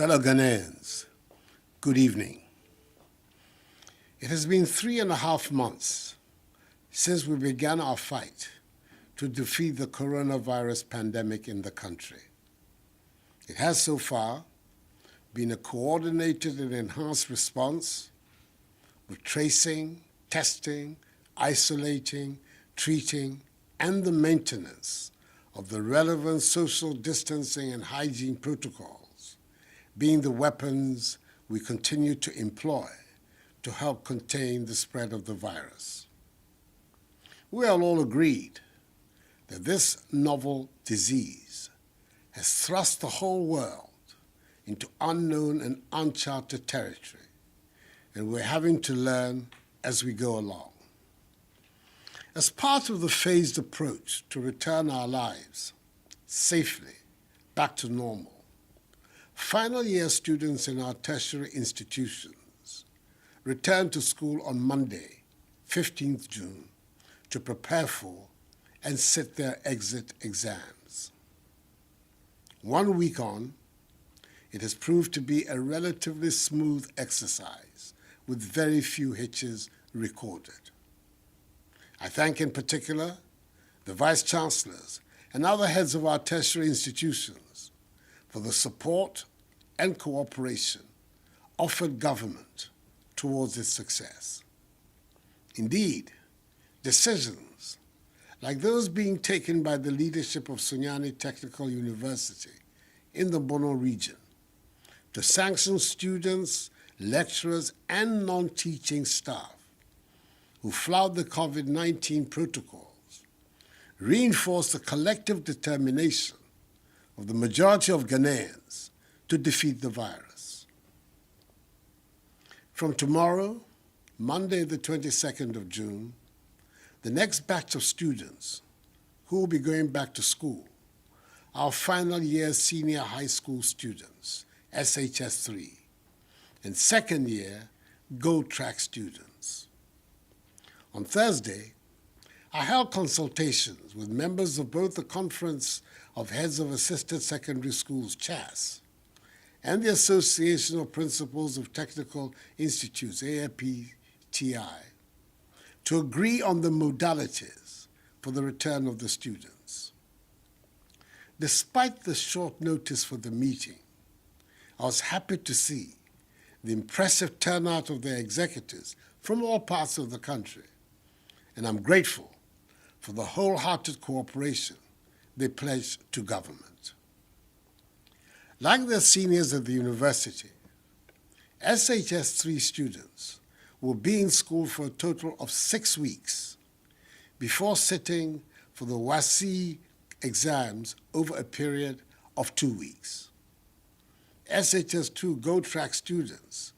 Fellow Ghanaians, good evening. It has been 3.5 months since we began our fight to defeat the coronavirus pandemic in the country. It has so far been a coordinated and enhanced response with tracing, testing, isolating, treating, and the maintenance of the relevant social distancing and hygiene protocols being the weapons we continue to employ to help contain the spread of the virus. We are all agreed that this novel disease has thrust the whole world into unknown and uncharted territory, and we're having to learn as we go along. As part of the phased approach to return our lives safely back to normal, final year students in our tertiary institutions return to school on Monday, 15th June, to prepare for and sit their exit exams. 1 week on, it has proved to be a relatively smooth exercise with very few hitches recorded. I thank in particular the Vice-Chancellors and other heads of our tertiary institutions for the support and cooperation offered government towards its success. Indeed, decisions like those being taken by the leadership of Sunyani Technical University in the Bono region to sanction students, lecturers, and non-teaching staff who flout the COVID-19 protocols reinforce the collective determination of the majority of Ghanaians to defeat the virus. From tomorrow, Monday the 22nd of June, the next batch of students who will be going back to school, our final year senior high school students, SHS3, and second year Gold Track students. On Thursday, I held consultations with members of both the Conference of Heads of Assisted Secondary Schools, CHAS, and the Association of Principals of Technical Institutes, AFPTI, to agree on the modalities for the return of the students. Despite the short notice for the meeting, I was happy to see the impressive turnout of their executives from all parts of the country, and I'm grateful for the wholehearted cooperation they pledged to government. Like their seniors at the university, SHS3 students will be in school for a total of 6 weeks before sitting for the WASSCE exams over a period of 2 weeks. SHS2 Gold Track students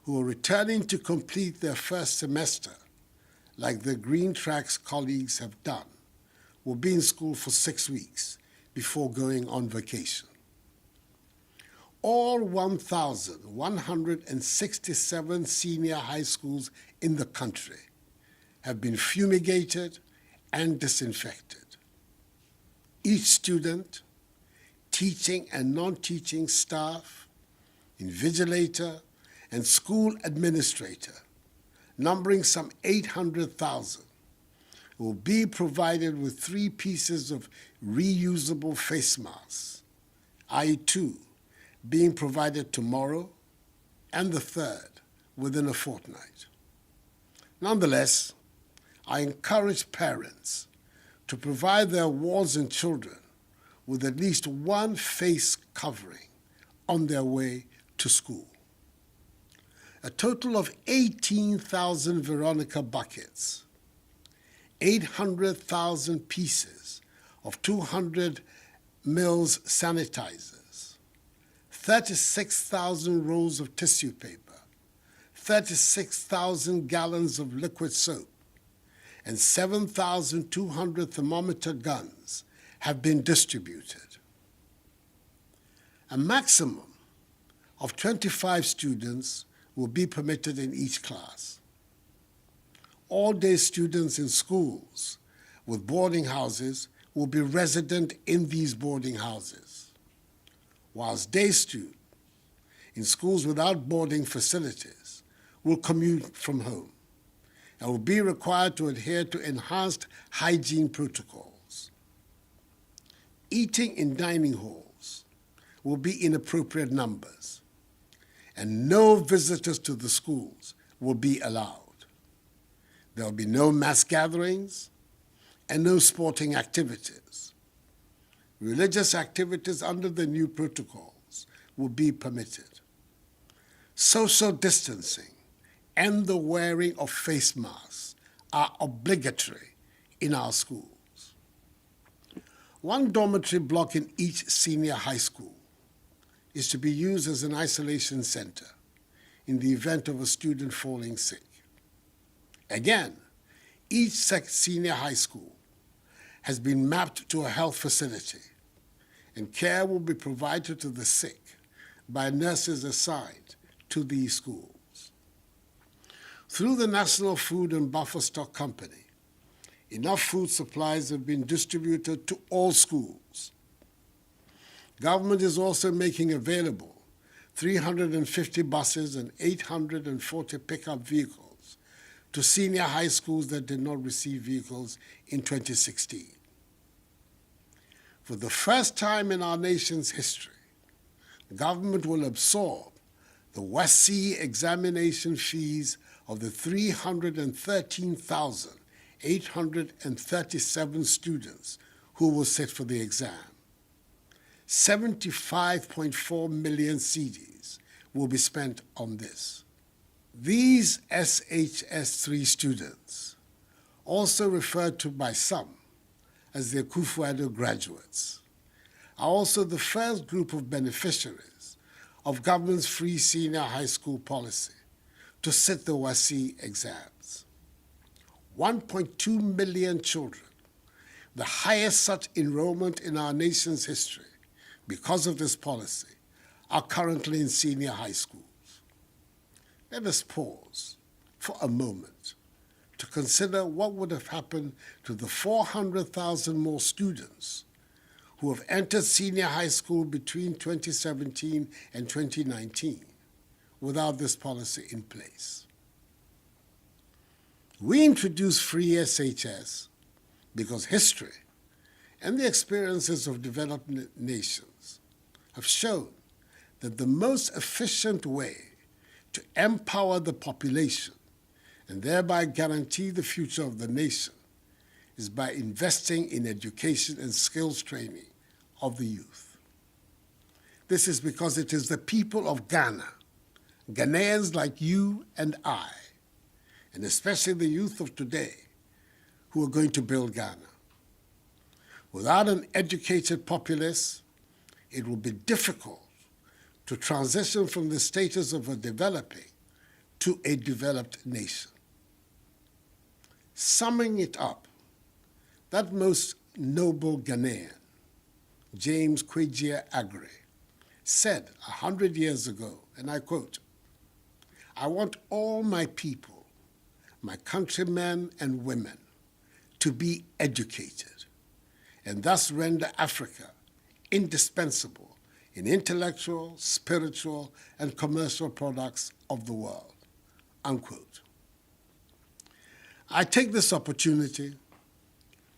who are returning to complete their first semester, like their Green Tracks colleagues have done, will be in school for 6 weeks before going on vacation. All 1,167 senior high schools in the country have been fumigated and disinfected. Each student, teaching and non-teaching staff, invigilator, and school administrator, numbering some 800,000, will be provided with 3 pieces of reusable face masks, i.e. 2 being provided tomorrow and the 3rd within a fortnight. Nonetheless, I encourage parents to provide their wards and children with at least 1 face covering on their way to school. A total of 18,000 Veronica buckets, 800,000 pieces of 200 mils sanitizers, 36,000 rolls of tissue paper, 36,000 gallons of liquid soap, and 7,200 thermometer guns have been distributed. A maximum of 25 students will be permitted in each class. All-day students in schools with boarding houses will be resident in these boarding houses, whilst day students in schools without boarding facilities will commute from home and will be required to adhere to enhanced hygiene protocols. Eating in dining halls will be in appropriate numbers, and no visitors to the schools will be allowed. There will be no mass gatherings and no sporting activities. Religious activities under the new protocols will be permitted. Social distancing and the wearing of face masks are obligatory in our schools. One dormitory block in each senior high school is to be used as an isolation center in the event of a student falling sick. Again, each senior high school has been mapped to a health facility, and care will be provided to the sick by nurses assigned to these schools. Through the National Food and Buffer Stock Company, enough food supplies have been distributed to all schools. Government is also making available 350 buses and 840 pickup vehicles to senior high schools that did not receive vehicles in 2016. For the first time in our nation's history, the government will absorb the WASSCE examination fees of the 313,837 students who will sit for the exam. 75.4 million cedis will be spent on this. These SHS3 students, also referred to by some as the Akufo Addo graduates, are also the first group of beneficiaries of government's free senior high school policy to sit the WASSCE exams. 1.2 million children, the highest such enrollment in our nation's history because of this policy, are currently in senior high schools. Let us pause for a moment to consider what would have happened to the 400,000 more students who have entered senior high school between 2017 and 2019 without this policy in place. We introduced free SHS because history and the experiences of developed nations have shown that the most efficient way to empower the population and thereby guarantee the future of the nation is by investing in education and skills training of the youth. This is because it is the people of Ghana, Ghanaians like you and I, and especially the youth of today, who are going to build Ghana. Without an educated populace, it will be difficult to transition from the status of a developing to a developed nation. Summing it up, that most noble Ghanaian, James Kwegyir Aggrey, said 100 years ago, and I quote, "I want all my people, my countrymen and women, to be educated, and thus render Africa indispensable in intellectual, spiritual, and commercial products of the world," unquote. I take this opportunity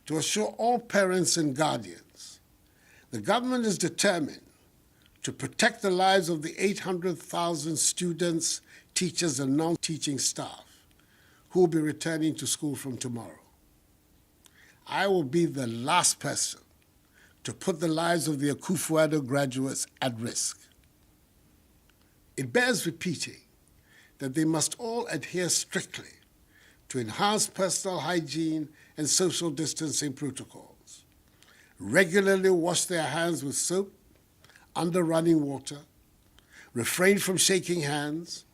to assure all parents and guardians the government is determined to protect the lives of the 800,000 students, teachers, and non-teaching staff who will be returning to school from tomorrow. I will be the last person to put the lives of the Akufo Addo graduates at risk. It bears repeating that they must all adhere strictly to enhanced personal hygiene and social distancing protocols, regularly wash their hands with soap under running water, refrain from shaking hands,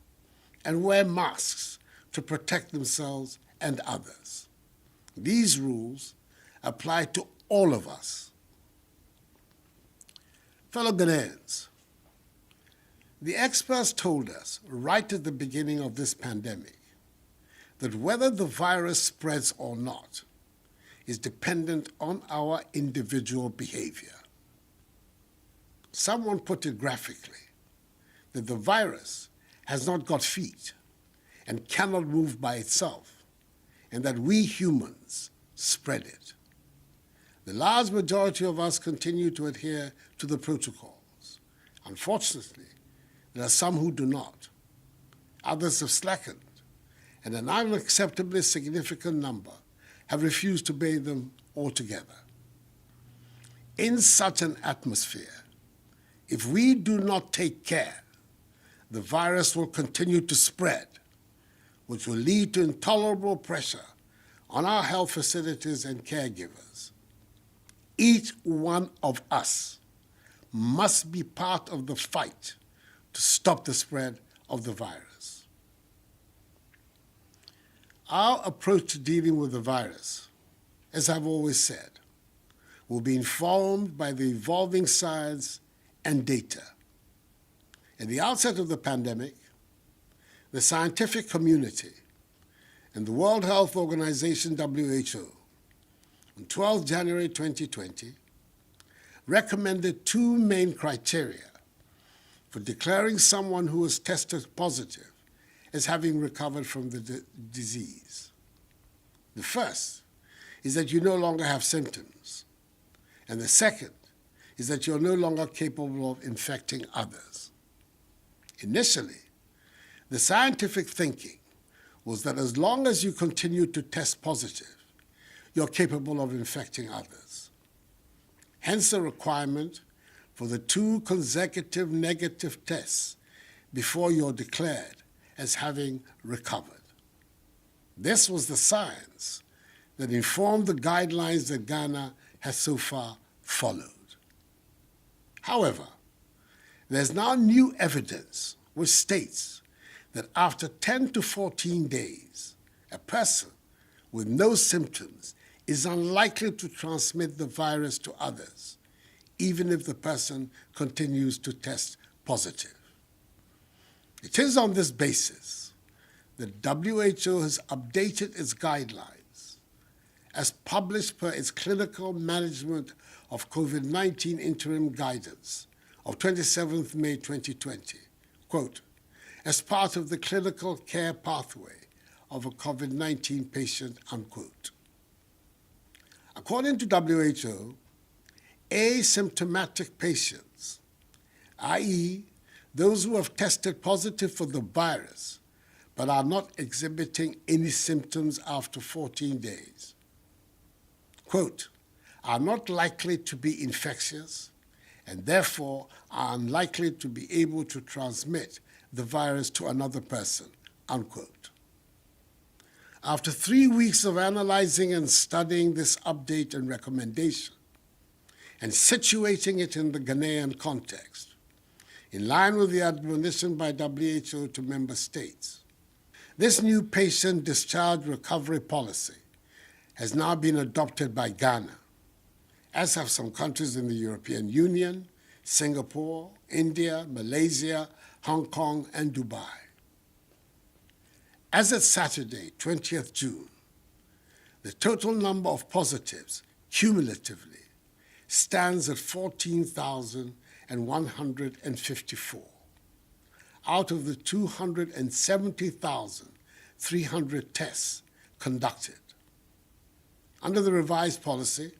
and wear masks to protect themselves and others. These rules apply to all of us. Fellow Ghanaians, the experts told us right at the beginning of this pandemic that whether the virus spreads or not is dependent on our individual behavior. Someone put it graphically that the virus has not got feet and cannot move by itself, and that we humans spread it. The large majority of us continue to adhere to the protocols. Unfortunately, there are some who do not. Others have slackened, and an unacceptably significant number have refused to obey them altogether. In such an atmosphere, if we do not take care, the virus will continue to spread, which will lead to intolerable pressure on our health facilities and caregivers. Each one of us must be part of the fight to stop the spread of the virus. Our approach to dealing with the virus, as I've always said, will be informed by the evolving science and data. At the outset of the pandemic, the scientific community and the World Health Organization, WHO, on 12 January 2020, recommended two main criteria for declaring someone who was tested positive as having recovered from the disease. The first is that you no longer have symptoms, and the second is that you're no longer capable of infecting others. Initially, the scientific thinking was that as long as you continue to test positive, you're capable of infecting others. Hence the requirement for the 2 consecutive negative tests before you're declared as having recovered. This was the science that informed the guidelines that Ghana has so far followed. However, there's now new evidence which states that after 10 to 14 days, a person with no symptoms is unlikely to transmit the virus to others, even if the person continues to test positive. It is on this basis that WHO has updated its guidelines as published per its Clinical Management of COVID-19 Interim Guidance of 27th May 2020, quote, as part of the clinical care pathway of a COVID-19 patient, unquote. According to WHO, asymptomatic patients, i.e., those who have tested positive for the virus but are not exhibiting any symptoms after 14 days, quote, are not likely to be infectious and therefore are unlikely to be able to transmit the virus to another person, unquote. After 3 weeks of analyzing and studying this update and recommendation and situating it in the Ghanaian context, in line with the admonition by WHO to member states, this new patient discharge recovery policy has now been adopted by Ghana, as have some countries in the European Union, Singapore, India, Malaysia, Hong Kong, and Dubai. As of Saturday, 20th June, the total number of positives cumulatively stands at 14,154 out of the 270,300 tests conducted. Under the revised policy,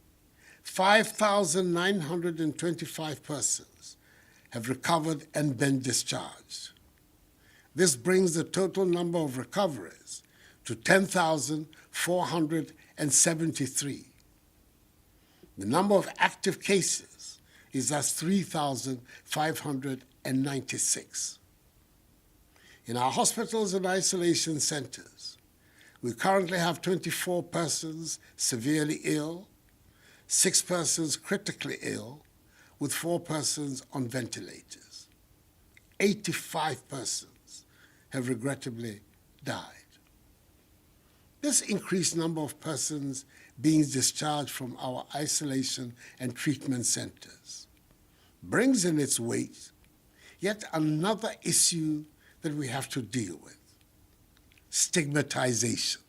5,925 persons have recovered and been discharged. This brings the total number of recoveries to 10,473. The number of active cases is at 3,596. In our hospitals and isolation centers, we currently have 24 persons severely ill, 6 persons critically ill, with 4 persons on ventilators. 85 persons have regrettably died. This increased number of persons being discharged from our isolation and treatment centers brings in its wake yet another issue that we have to deal with: stigmatization.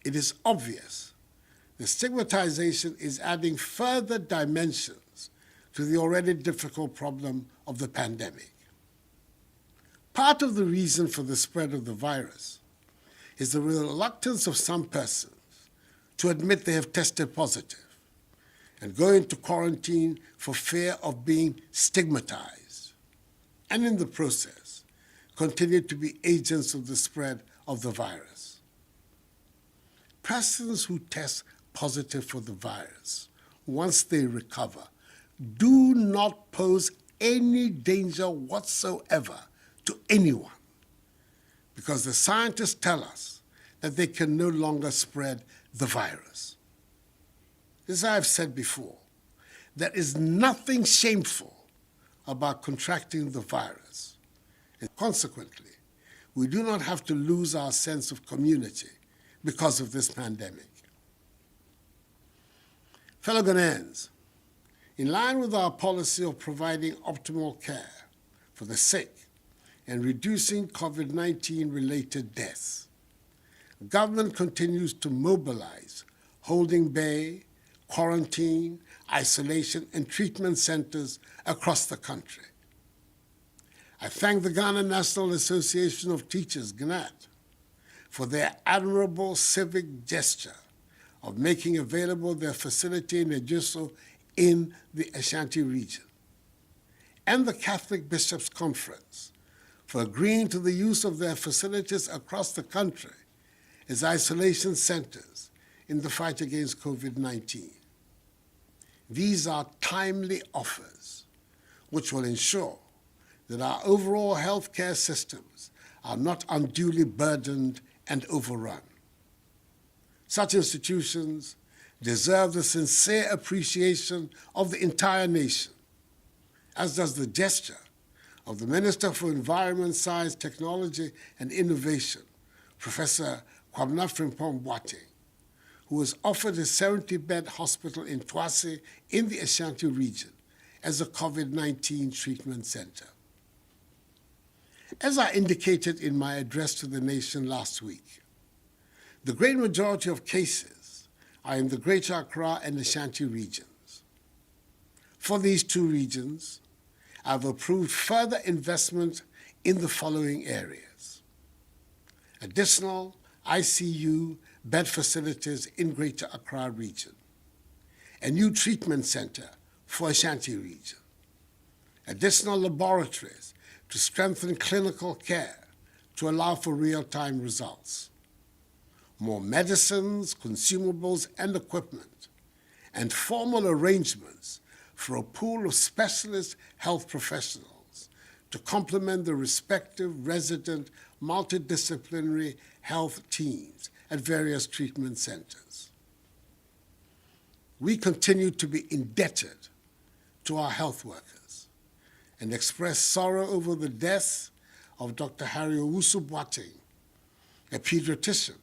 It is obvious the stigmatization is adding further dimensions to the already difficult problem of the pandemic. Part of the reason for the spread of the virus is the reluctance of some persons to admit they have tested positive and go into quarantine for fear of being stigmatized, and in the process, continue to be agents of the spread of the virus. Persons who test positive for the virus, once they recover, do not pose any danger whatsoever to anyone, because the scientists tell us that they can no longer spread the virus. As I have said before, there is nothing shameful about contracting the virus, and consequently, we do not have to lose our sense of community because of this pandemic. Fellow Ghanaians, in line with our policy of providing optimal care for the sick and reducing COVID-19 related deaths, government continues to mobilize holding bay, quarantine, isolation, and treatment centers across the country. I thank the Ghana National Association of Teachers, GNAT, for their admirable civic gesture of making available their facility in Ejiso in the Ashanti region, and the Catholic Bishops' Conference for agreeing to the use of their facilities across the country as isolation centers in the fight against COVID-19. These are timely offers which will ensure that our overall healthcare systems are not unduly burdened and overrun. Such institutions deserve the sincere appreciation of the entire nation, as does the gesture of the Minister for Environment, Science, Technology, and Innovation, Professor Kwabena Frimpong Boateng, who was offered a 70-bed hospital in Twase in the Ashanti region as a COVID-19 treatment center. As I indicated in my address to the nation last week, the great majority of cases are in the Greater Accra and Ashanti regions. For these two regions, I've approved further investment in the following areas: additional ICU bed facilities in Greater Accra region, a new treatment center for Ashanti region, additional laboratories to strengthen clinical care to allow for real-time results, more medicines, consumables, and equipment, and formal arrangements for a pool of specialist health professionals to complement the respective resident multidisciplinary health teams at various treatment centers. We continue to be indebted to our health workers and express sorrow over the death of Dr. Harry Owusu Boateng, a pediatrician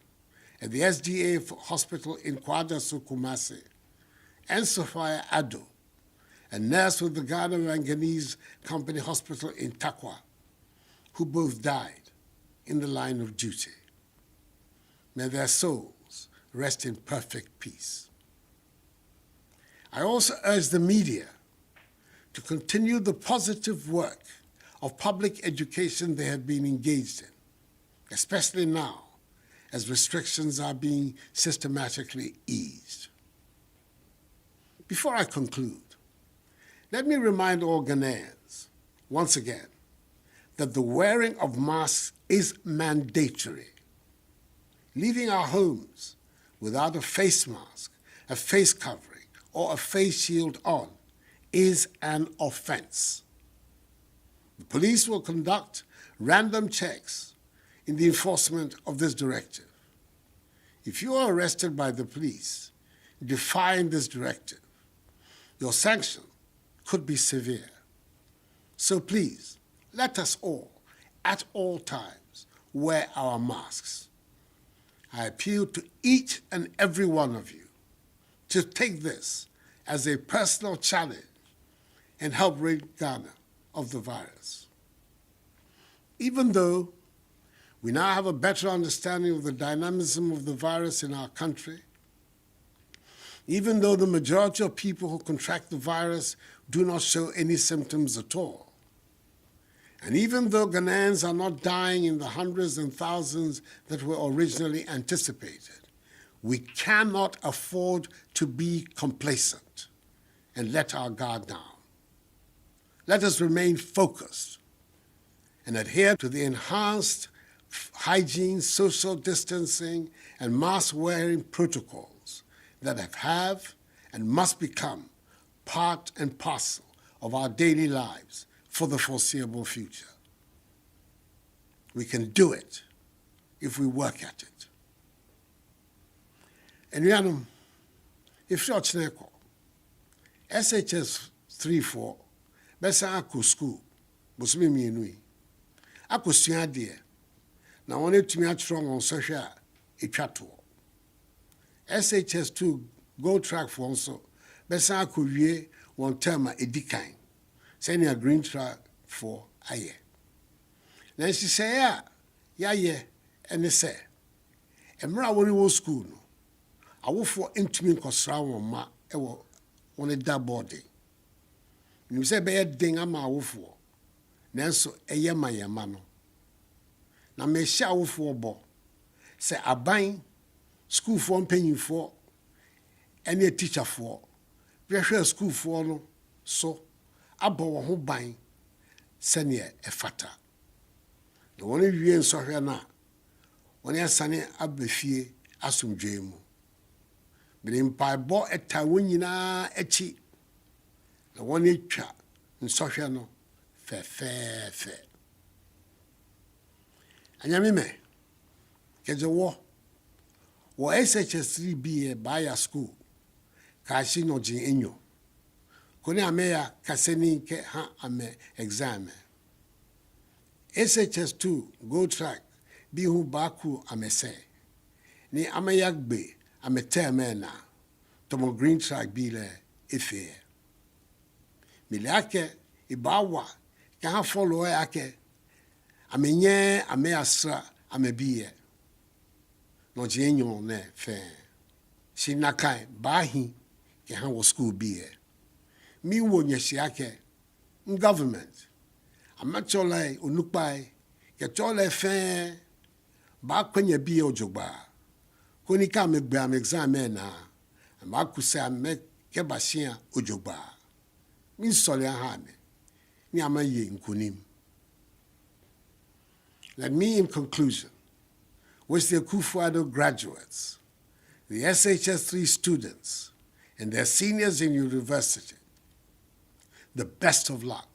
at the SDA Hospital in Kwadaso, Kumasi, and Sophia Addo, a nurse with the Ghana Manganese Company Hospital in Takwa, who both died in the line of duty. May their souls rest in perfect peace. I also urge the media to continue the positive work of public education they have been engaged in, especially now as restrictions are being systematically eased. Before I conclude, let me remind all Ghanaians, once again, that the wearing of masks is mandatory. Leaving our homes without a face mask, a face covering, or a face shield on is an offense. The police will conduct random checks in the enforcement of this directive. If you are arrested by the police defying this directive, your sanction could be severe. So please, let us all, at all times, wear our masks. I appeal to each and every one of you to take this as a personal challenge and help rid Ghana of the virus. Even though we now have a better understanding of the dynamism of the virus in our country, even though the majority of people who contract the virus do not show any symptoms at all, And even though Ghanaians are not dying in the hundreds and thousands that were originally anticipated, we cannot afford to be complacent and let our guard down. Let us remain focused and adhere to the enhanced hygiene, social distancing, and mask-wearing protocols that have and must become part and parcel of our daily lives for the foreseeable future. We can do it if we work at it. And if you're Chineko, SHS 3-4, besa ako school, bosumi mienui, ako suadie, na one tumi atro on social etwato. SHS 2 go track for also, besa ako wie one term edikan, senior green track for aye. Then she say, yeah, and they say, Emra woni wo school no, awofo entumi nkosra won ma ewo woni da boarding. You say be den ama awofo. Nanso eye mayema no. Na me hia awofo bo. Say aban school for mpanyinfo ene teacher for. We hwe school for no so abo wo ho ban sene efata. The one wie nsohwe na woni asane abefie asomdwe mu. Mpa bo eta wonyina echi. The one etwa nsohwe no fe. Anyame me keje wo SHS 3B by school ka shi no jin enyo. Kone ameya kaseni ke ha ame exam. SHS 2 go track bi hu baku amese. Ni amayagbe ametemena tomo green track bi le efe. Milake ibawa ka ha follow ake amenye ameasra amebiye. No jenyo ne fe. Sinakai bahi ke ha wo school biye. Mi wo nyesi ake government amachole onupai ke chole fe ba kwanya biye ojogba. Koni ka me gba me exam na ma kusa me ke bashia ojogba. Mi sole ha me ni amaye nkunim. Let me, in conclusion, wish the Akufo Addo graduates, the SHS 3 students, and their seniors in university the best of luck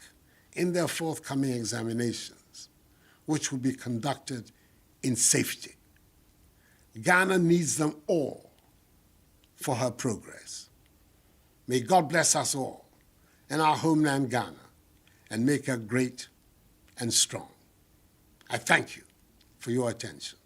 in their forthcoming examinations, which will be conducted in safety. Ghana needs them all for her progress. May God bless us all in our homeland Ghana and make her great and strong. I thank you for your attention.